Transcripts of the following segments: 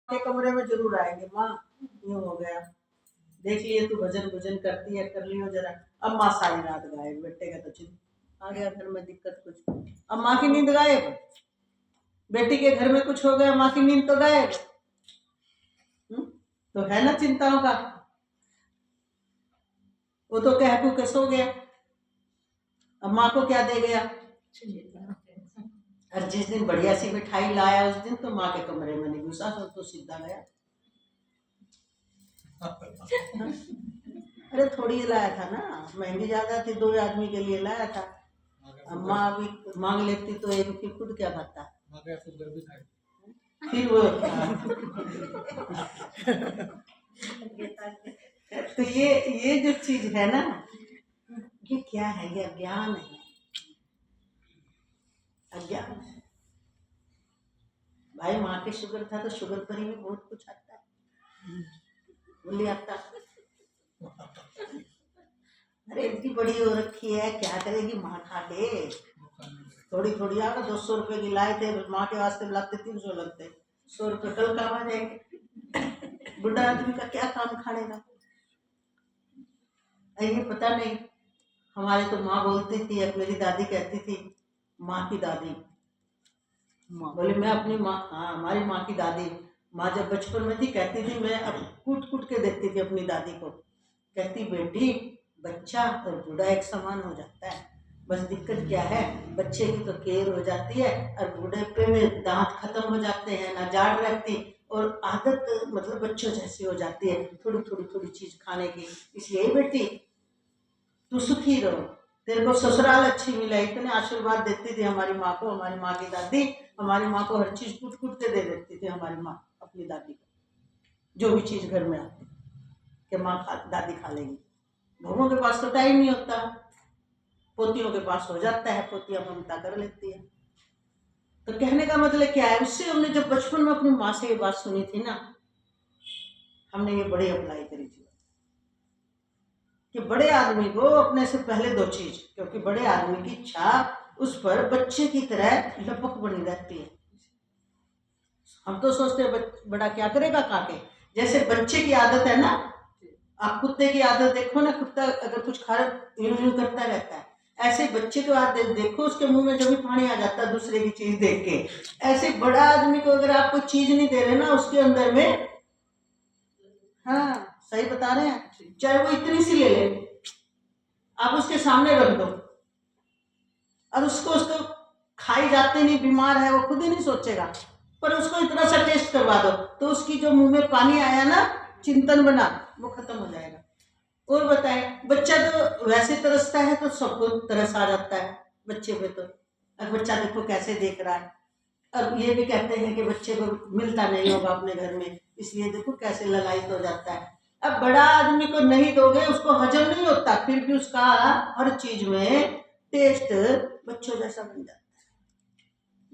के कमरे में जरूर आएंगे, माँ यूं हो गया, देख लिए तू भजन भजन करती है, कर लियो जरा। अब माँ सारी रात गायब, बेटे का तो चिंता आ गया घर में दिक्कत कुछ। अब माँ की नींद गायब, बेटी के घर में कुछ हो गया, माँ की नींद तो गायब। तो है ना चिंताओं का। वो तो कह कू के सो गया, अब माँ को क्या दे गया। और जिस दिन बढ़िया सी मिठाई लाया उस दिन तो माँ के कमरे में नहीं घुसा, तो सीधा गया। अरे थोड़ी लाया था ना, महंगी ज्यादा थी, 2 आदमी के लिए लाया था। अब माँ भी मांग लेती तो एक की खुद क्या पता। फिर वो तो ये जो चीज है ना, ये क्या है, ये अज्ञान है, अज्ञान है भाई। माँ के शुगर था तो शुगर पर ही बहुत कुछ आता है, बोली आता। अरे इतनी बड़ी हो रखी है, क्या करेगी माँ खा के। थोड़ी थोड़ी आगे 200 रुपए की लाए थे, माँ के वास्ते लाते 300 लगते, 100 रुपए कल काम आ जाएंगे। बुढ़ा आदमी का क्या काम खाने का, ये पता नहीं। हमारे तो माँ बोलती थी, अब मेरी दादी कहती थी, माँ की दादी बोले मैं अपनी माँ, हाँ हमारी माँ की दादी, माँ जब बचपन में थी कहती थी, मैं अब कूट कूट के देखती थी अपनी दादी को, कहती बेटी बच्चा और बूढ़ा एक समान हो जाता है, बस दिक्कत क्या है, बच्चे की तो केयर हो जाती है और बूढ़े में दांत खत्म हो जाते हैं, ना जाड़ रहती और आदत मतलब बच्चों जैसी हो जाती है, थोड़ी थोड़ी थोड़ी चीज खाने की। इसलिए बेटी तू सुखी रहो, तेरे को ससुराल अच्छी मिला। इतने आशीर्वाद देती थी हमारी माँ को, हमारी माँ की दादी। हमारी माँ को हर चीज कूट कूट के दे देती थी हमारी माँ अपनी दादी को, जो भी चीज घर में आती कि माँ दादी खा लेगी। बहुओं के पास तो टाइम नहीं होता, पोतियों के पास हो जाता है, पोतियां ममता कर लेती है। तो कहने का मतलब क्या है, उससे हमने जब बचपन में अपनी माँ से ये बात सुनी थी ना, हमने ये बड़ी अप्लाई करी थी कि बड़े आदमी को अपने से पहले 2 चीज, क्योंकि बड़े आदमी की इच्छा उस पर बच्चे की तरह लपक बनी रहती है। हम तो सोचते हैं बड़ा क्या करेगा खाके, जैसे बच्चे की आदत है ना, आप कुत्ते की आदत देखो ना, कुत्ता अगर कुछ खा यूं यूं करता रहता है, ऐसे बच्चे को आदत देखो, उसके मुंह में जब भी पानी आ जाता है दूसरे की चीज देख के। ऐसे बड़ा आदमी को अगर आप कोई चीज नहीं दे रहे ना, उसके अंदर में, हाँ सही बता रहे हैं, चाहे वो इतनी सी ले ले, आप उसके सामने रख दो और उसको खाई जाते नहीं, बीमार है वो खुद ही नहीं सोचेगा, पर उसको इतना सा टेस्ट करवा दो तो उसकी जो मुंह में पानी आया ना, चिंतन बना, वो खत्म हो जाएगा। और बताए, बच्चा तो वैसे तरसता है तो सबको तरस आ जाता है बच्चे पे। तो अब बच्चा देखो कैसे देख रहा है, और ये भी कहते हैं कि बच्चे को मिलता नहीं होगा अपने घर में, इसलिए देखो कैसे ललायित हो जाता है। अब बड़ा आदमी को नहीं दोगे, उसको हजम नहीं होता, फिर भी उसका हर चीज में टेस्ट बच्चों जैसा बन जाता है।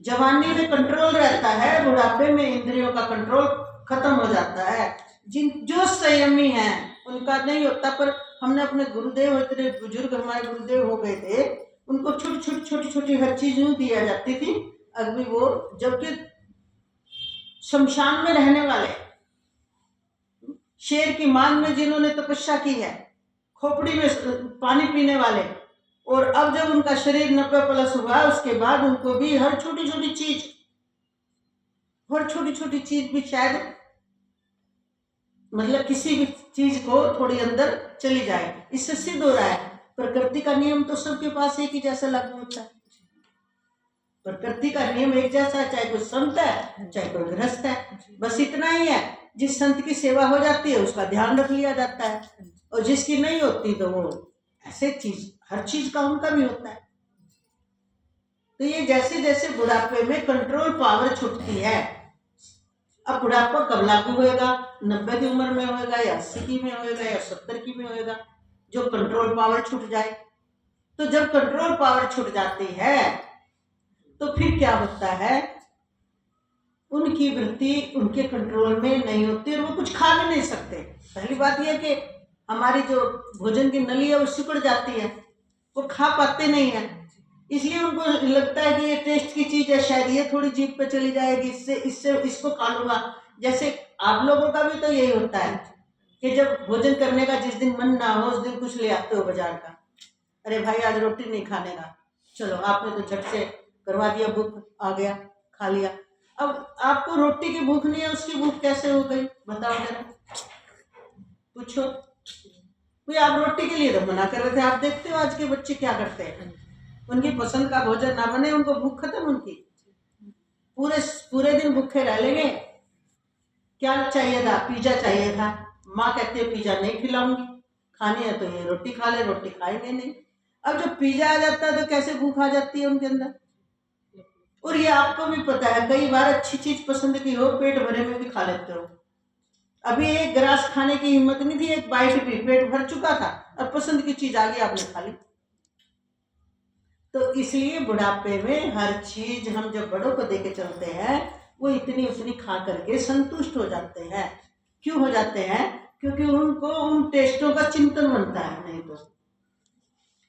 जवानी में कंट्रोल रहता है, बुढ़ापे में इंद्रियों का कंट्रोल खत्म हो जाता है। जिन जो संयमी हैं उनका नहीं होता, पर हमने अपने गुरुदेव, इतने बुजुर्ग हमारे गुरुदेव हो गए थे, उनको छोटी छोटी छोटी छोटी हर चीज यूं दिया जाती थी। अभी वो जबकि शमशान में रहने वाले, शेर की मान में जिन्होंने तपस्या की है, खोपड़ी में पानी पीने वाले, और अब जब उनका शरीर 90+ हुआ, उसके बाद उनको भी हर छोटी छोटी चीज भी शायद मतलब किसी भी चीज को थोड़ी अंदर चली जाए। इससे सिद्ध हो रहा है प्रकृति का नियम तो सबके पास एक ही जैसा लागू होता है। प्रकृति का नियम एक जैसा है, चाहे कोई संत है चाहे कोई गृहस्थ है, बस इतना ही है, जिस संत की सेवा हो जाती है उसका ध्यान रख लिया जाता है, और जिसकी नहीं होती तो वो ऐसे चीज, हर चीज का उनका भी होता है। तो ये जैसे जैसे बुढ़ापे में कंट्रोल पावर छूटती है, अब बुढ़ापा कब लागू होएगा, 90 की उम्र में होएगा या 80 की में होएगा या 70 की में होएगा, जो कंट्रोल पावर छूट जाए। तो जब कंट्रोल पावर छूट जाती है तो फिर क्या होता है, उनकी वृत्ति उनके कंट्रोल में नहीं होती और वो कुछ खा भी नहीं सकते। पहली बात यह कि हमारी जो भोजन की नली है वो सिकुड़ जाती है, वो खा पाते नहीं है, इसलिए उनको लगता है कि ये टेस्ट की चीज है, शायद ये थोड़ी जीभ पे चली जाएगी, इससे इसको खा लूंगा। जैसे आप लोगों का भी तो यही होता है कि जब भोजन करने का जिस दिन मन ना हो उस दिन कुछ ले आते हो बाजार का, अरे भाई आज रोटी नहीं खाने का, चलो आपने तो झट से करवा दिया, भूख आ गया, खा लिया। अब आपको रोटी की भूख नहीं है, उसकी भूख कैसे हो गई बताओ जरा, पूछो। भाई आप रोटी के लिए तो मना कर रहे थे, आप देखते हो आज के बच्चे क्या करते हैं, उनकी पसंद का भोजन ना बने उनको भूख खत्म, उनकी पूरे पूरे दिन भूखे रह लेंगे। क्या चाहिए था, पिज्जा चाहिए था, माँ कहती है पिज्जा नहीं खिलाऊंगी, खानी है तो ये रोटी खा ले, रोटी खाएंगे नहीं। अब जब पिज्जा आ जाता है तो कैसे भूख आ जाती है उनके अंदर। और ये आपको भी पता है, कई बार अच्छी चीज पसंद की हो पेट भरे में भी खा लेते हो। अभी एक गिलास खाने की हिम्मत नहीं थी, एक बाइट भी, पेट भर चुका था, अब पसंद की चीज आ गई आपने खा ली। तो इसलिए बुढ़ापे में हर चीज हम जब बड़ों को देके चलते हैं वो इतनी उतनी खा करके संतुष्ट हो जाते हैं। क्यों हो जाते हैं? क्योंकि उनको उन टेस्टों का चिंतन बनता है, नहीं तो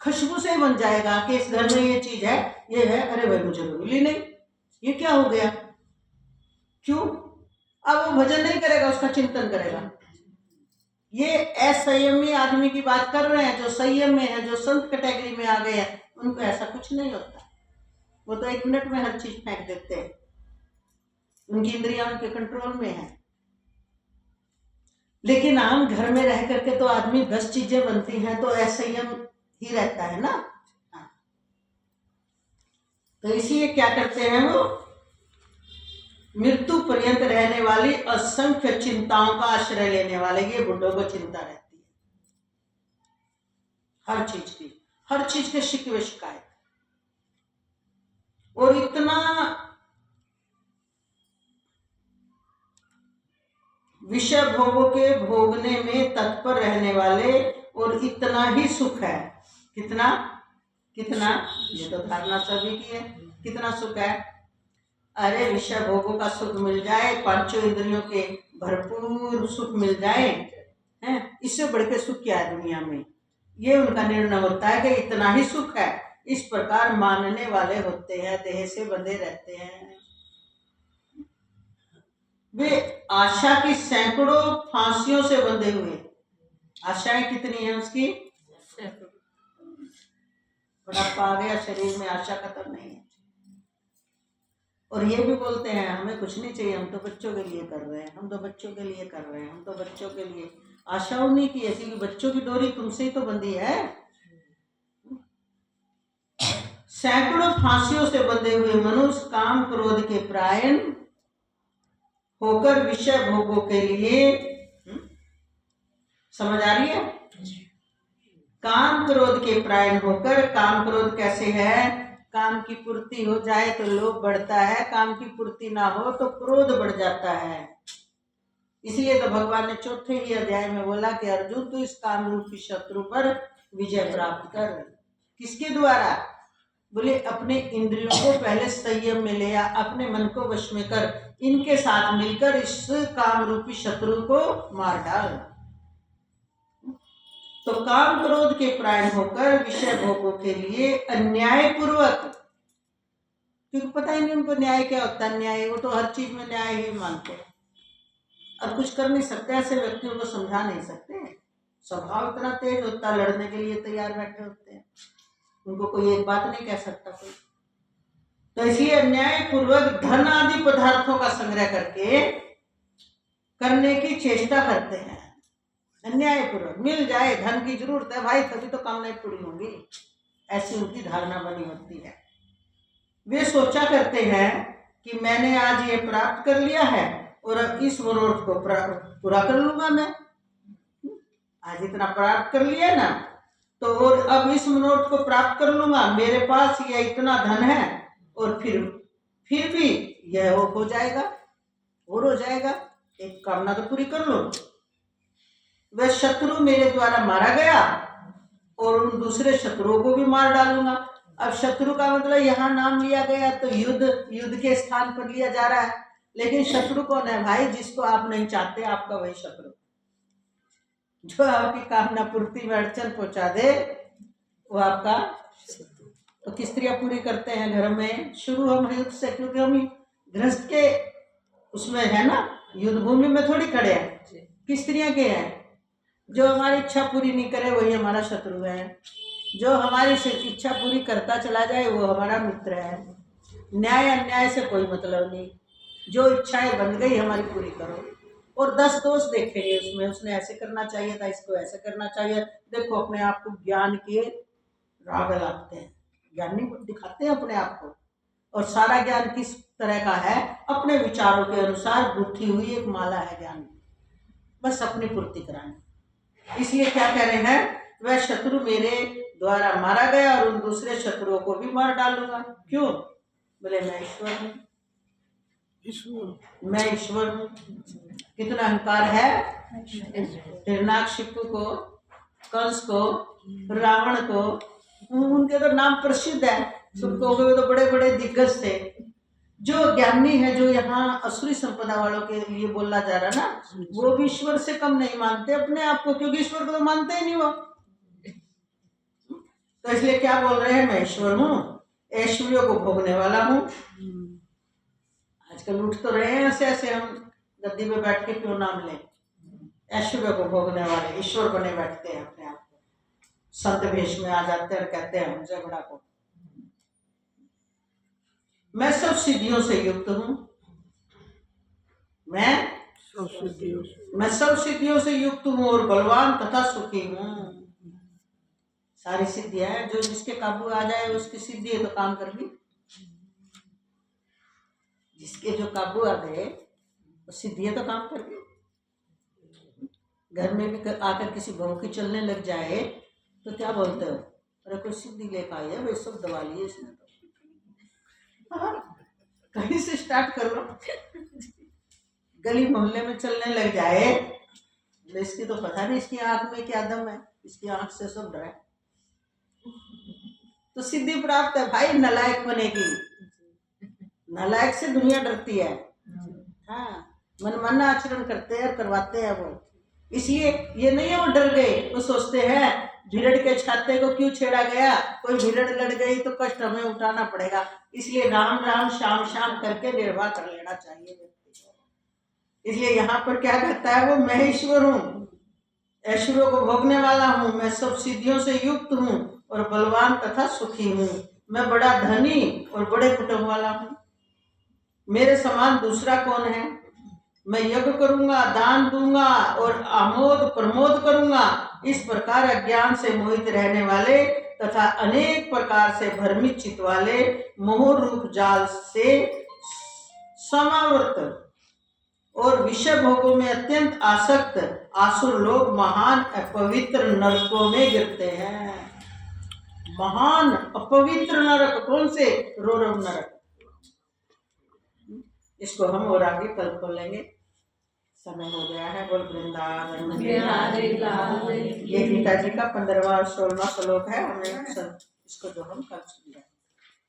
खुशबू से बन जाएगा कि इस घर में ये चीज है, ये है, अरे भाई मुझे तो मिली नहीं, ये क्या हो गया, क्यों? अब वो भजन नहीं करेगा, उसका चिंतन करेगा। ये असंयमी आदमी की बात कर रहे हैं, जो संयम में है, जो संत कैटेगरी में आ गए हैं, उनको ऐसा कुछ नहीं होता। वो तो 1 मिनट में हर चीज फेंक देते हैं, उनकी इंद्रियां उनके कंट्रोल में है। लेकिन आम घर में रह करके तो आदमी 10 चीजें बनती हैं तो असंयम ही रहता है ना। हाँ। तो इसलिए क्या करते हैं वो, मृत्यु पर्यंत रहने वाली असंख्य चिंताओं का आश्रय लेने वाले, ये बुढ़ों को चिंता रहती है हर चीज की, हर चीज के शिकवे शिकायत, और इतना विषय भोगों के भोगने में तत्पर रहने वाले, और इतना ही सुख है। कितना कितना, ये तो धारणा सभी की है, कितना सुख है। अरे विषय भोगों का सुख मिल जाए, पांचों इंद्रियों के भरपूर सुख मिल जाए, हैं, इससे बढ़ के सुख क्या है दुनिया में। ये उनका निर्णय होता है कि इतना ही सुख है। इस प्रकार मानने वाले होते हैं, देह से बंधे रहते हैं। वे आशा की सैकड़ों फांसियों से बंधे हुए। आशाएं कितनी है उसकी? बुढ़ापा आ गया, शरीर में आशा खत्म नहीं है। और ये भी बोलते हैं हमें कुछ नहीं चाहिए, हम तो बच्चों के लिए कर रहे हैं, हम तो बच्चों के लिए कर रहे हैं, हम तो बच्चों के लिए। आशा उन्हीं की है क्योंकि बच्चों की डोरी तुमसे ही तो बंधी है। सैकड़ों फांसियों से बंधे हुए मनुष्य काम क्रोध के परायण होकर विषय भोगों के लिए, समझ आ रही है? काम क्रोध के परायण होकर, काम क्रोध कैसे है? काम की पूर्ति हो जाए तो लोभ बढ़ता है, काम की पूर्ति ना हो तो क्रोध बढ़ जाता है। इसलिए तो भगवान ने 4थे ही अध्याय में बोला कि अर्जुन तू इस काम रूपी शत्रु पर विजय प्राप्त कर। किसके द्वारा? बोले अपने इंद्रियों को पहले संयम में ले आ, अपने मन को वश में कर, इनके साथ मिलकर इस काम रूपी शत्रु को मार डाल। तो काम क्रोध के परायण होकर विषय भोगों के लिए अन्याय पूर्वक, क्योंकि पता ही नहीं उनको न्याय क्या होता है। न्याय, वो तो हर चीज में न्याय ही मानते हैं, अब कुछ कर नहीं सकते, ऐसे व्यक्तियों को समझा नहीं सकते। स्वभाव इतना तेज होता है, लड़ने के लिए तैयार बैठे होते हैं, उनको कोई एक बात नहीं कह सकता कोई। तो इसलिए अन्याय पूर्वक धन आदि पदार्थों का संग्रह करके करने की चेष्टा करते हैं। अन्याय पूर्वक मिल जाए, धन की जरूरत है भाई तभी तो कामनाएं पूरी होंगी, ऐसी उनकी धारणा बनी होती है। वे सोचा करते हैं कि मैंने आज ये प्राप्त कर लिया है और अब इस मनोरथ को पूरा कर लूंगा मैं। आज इतना प्राप्त कर लिया ना, तो और अब इस मनोरथ को प्राप्त कर लूंगा, मेरे पास ये इतना धन है, और फिर भी यह हो जाएगा और हो जाएगा, एक कामना तो पूरी कर लो। वह शत्रु मेरे द्वारा मारा गया और उन दूसरे शत्रुओं को भी मार डालूंगा। अब शत्रु का मतलब यहाँ नाम लिया गया तो युद्ध के स्थान पर लिया जा रहा है, लेकिन शत्रु कौन है भाई? जिसको आप नहीं चाहते, आपका वही शत्रु, जो आपकी कामना पूर्ति में अड़चन पहुंचा दे, वो आपका। तो किस तरह पूरी करते हैं घर में? शुरू हम युद्ध से, क्योंकि हम गृहस्थ के उसमें है ना, युद्ध भूमि में थोड़ी खड़े हैं, किस तरह के हैं? जो हमारी इच्छा पूरी नहीं करे वही हमारा शत्रु है, जो हमारी इच्छा पूरी करता चला जाए वो हमारा मित्र है। न्याय अन्याय से कोई मतलब नहीं, जो इच्छाएं बन गई हमारी पूरी करो। और 10 दोष देखेंगे उसमें, उसने ऐसे करना चाहिए था, इसको ऐसे करना चाहिए। देखो अपने आप को ज्ञान के राग लगाते हैं, ज्ञानी दिखाते हैं अपने आप को। और सारा ज्ञान किस तरह का है? अपने विचारों के अनुसार गुथी हुई एक माला है ज्ञान, बस अपनी पूर्ति करानी। इसलिए क्या कह रहे हैं? वह शत्रु मेरे द्वारा मारा गया और उन दूसरे शत्रुओं को भी मार डालूंगा। क्यों? बोले मैं ईश्वर हूँ, मैं ईश्वर हूँ। कितना अहंकार है! हिरण्याकशिपु को, कंस को, रावण को, उनके तो नाम प्रसिद्ध है, सबको तो बड़े बड़े दिग्गज थे। जो ज्ञानी है, जो यहाँ असुरी संपदा वालों के लिए बोला जा रहा ना, वो भी ईश्वर से कम नहीं मानते अपने आप को, क्योंकि ईश्वर को तो मानते ही नहीं वो। तो इसलिए क्या बोल रहे हैं? मैं ईश्वर हूँ, ऐश्वर्यों को भोगने वाला हूँ। आजकल उठ तो रहे हैं ऐसे ऐसे, हम गद्दी पे बैठ के क्यों नाम लें? ऐश्वर्य को भोगने वाले ईश्वर बने बैठते हैं अपने आप को, संत वेश में आ जाते हैं और कहते हैं मुझे बड़ा को। मैं सब सिद्धियों से युक्त हूँ, मैं सब सिद्धियों से युक्त हूँ और बलवान तथा सुखी हूँ। सारी सिद्धियां हैं, जो जिसके काबू आ जाए उसकी सिद्धि है तो काम कर ली। जिसके जो काबू आ गए वो सिद्धियां तो काम कर ली। घर में भी आकर किसी बहू की चलने लग जाए तो क्या बोलते हो? अरे कोई सिद्धि लेकर आई है, वे सब दबा लिए इसने तो। कहीं से स्टार्ट कर लो। गली मोहल्ले में चलने लग जाए, इसकी तो पता नहीं इसकी आंख में क्या दम है, इसकी आंख से सब डरा, तो सिद्धि प्राप्त है भाई। नालायक बनेगी, नालायक से दुनिया डरती है। हाँ, मनमाना आचरण करते हैं और करवाते हैं वो। इसलिए ये नहीं है वो डर गए, वो सोचते हैं भिरड़ के छाते को क्यों छेड़ा गया, कोई भिरड़ लड़ गई तो कष्ट हमें उठाना पड़ेगा। इसलिए राम राम श्याम श्याम करके निर्वाह कर लेना चाहिए व्यक्ति को। इसलिए यहाँ पर क्या कहता है वो? मैं ईश्वर हूँ, ऐश्वर्यों को भोगने वाला हूँ, मैं सब सिद्धियों से युक्त हूँ और बलवान तथा सुखी हूँ। मैं बड़ा धनी और बड़े कुटुंब वाला हूँ, मेरे समान दूसरा कौन है? मैं यज्ञ करूंगा, दान दूंगा और आमोद प्रमोद करूंगा। इस प्रकार अज्ञान से मोहित रहने वाले तथा अनेक प्रकार से भ्रमित चित्त वाले मोह रूप जाल से समावृत और विषय भोगों में अत्यंत आसक्त आसुर लोग महान अपवित्र नरकों में गिरते हैं। महान अपवित्र नरक कौन से? रौरव नरक। इसको हम और आगे कल खोलेंगे, समय हो गया है। बोल वृंदावन। ये गीता जी का 15वां और 16वां श्लोक है, हमें इसको जो हम कल सुनेंगे।